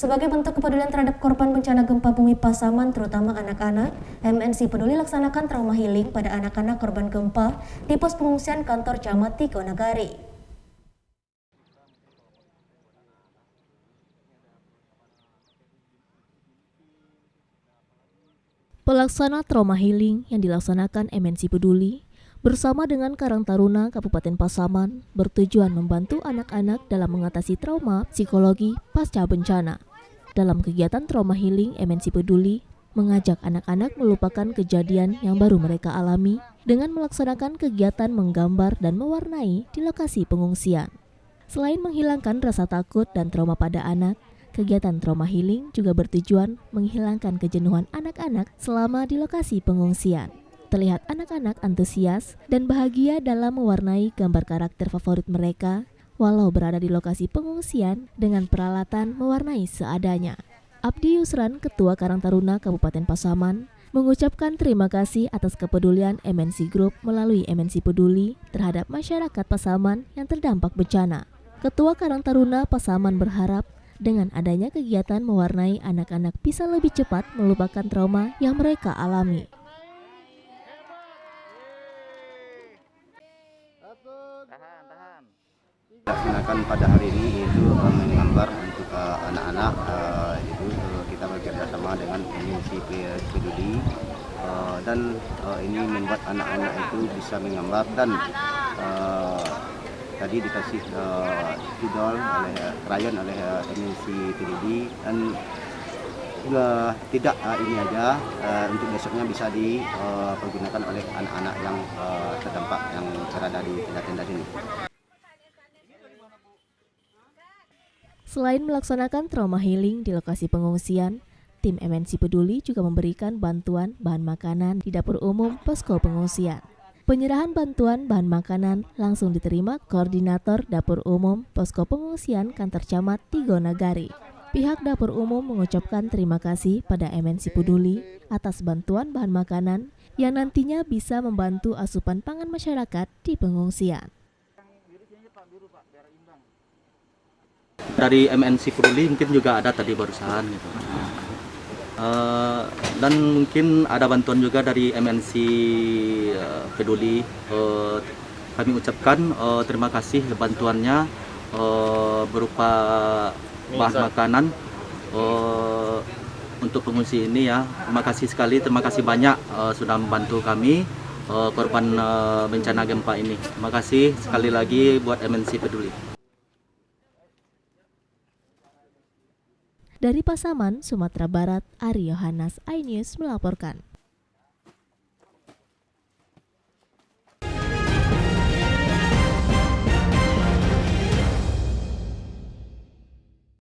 Sebagai bentuk kepedulian terhadap korban bencana gempa bumi Pasaman, terutama anak-anak, MNC Peduli laksanakan trauma healing pada anak-anak korban gempa di pos pengungsian kantor Camat Tigonagari. Pelaksana trauma healing yang dilaksanakan MNC Peduli bersama dengan Karang Taruna Kabupaten Pasaman bertujuan membantu anak-anak dalam mengatasi trauma psikologi pasca bencana. Dalam kegiatan trauma healing, MNC Peduli mengajak anak-anak melupakan kejadian yang baru mereka alami dengan melaksanakan kegiatan menggambar dan mewarnai di lokasi pengungsian. Selain menghilangkan rasa takut dan trauma pada anak, kegiatan trauma healing juga bertujuan menghilangkan kejenuhan anak-anak selama di lokasi pengungsian. Terlihat anak-anak antusias dan bahagia dalam mewarnai gambar karakter favorit mereka walau berada di lokasi pengungsian dengan peralatan mewarnai seadanya. Abdi Yusran, Ketua Karang Taruna Kabupaten Pasaman, mengucapkan terima kasih atas kepedulian MNC Group melalui MNC Peduli terhadap masyarakat Pasaman yang terdampak bencana. Ketua Karang Taruna Pasaman berharap dengan adanya kegiatan mewarnai anak-anak bisa lebih cepat melupakan trauma yang mereka alami. Laksanakan pada hari ini itu menggambar untuk anak-anak, itu kita bekerjasama dengan MNC Peduli dan ini membuat anak-anak itu bisa menggambar dan tadi dikasih spidol oleh krayon oleh MNC Peduli dan tidak ini aja, untuk besoknya bisa dipergunakan oleh anak-anak yang terdampak yang berada di tenda-tenda sini. Selain melaksanakan trauma healing di lokasi pengungsian, tim MNC Peduli juga memberikan bantuan bahan makanan di dapur umum posko pengungsian. Penyerahan bantuan bahan makanan langsung diterima Koordinator Dapur Umum Posko Pengungsian Kantor Camat Tigonagari. Pihak dapur umum mengucapkan terima kasih pada MNC Peduli atas bantuan bahan makanan yang nantinya bisa membantu asupan pangan masyarakat di pengungsian. Dari MNC Peduli mungkin juga ada tadi barusan gitu. Dan mungkin ada bantuan juga dari MNC Peduli. Kami ucapkan terima kasih bantuannya berupa bahan makanan untuk pengungsi ini ya. Terima kasih sekali, terima kasih banyak sudah membantu kami korban bencana gempa ini. Terima kasih sekali lagi buat MNC Peduli. Dari Pasaman, Sumatera Barat, Ari Yohanes, iNews melaporkan.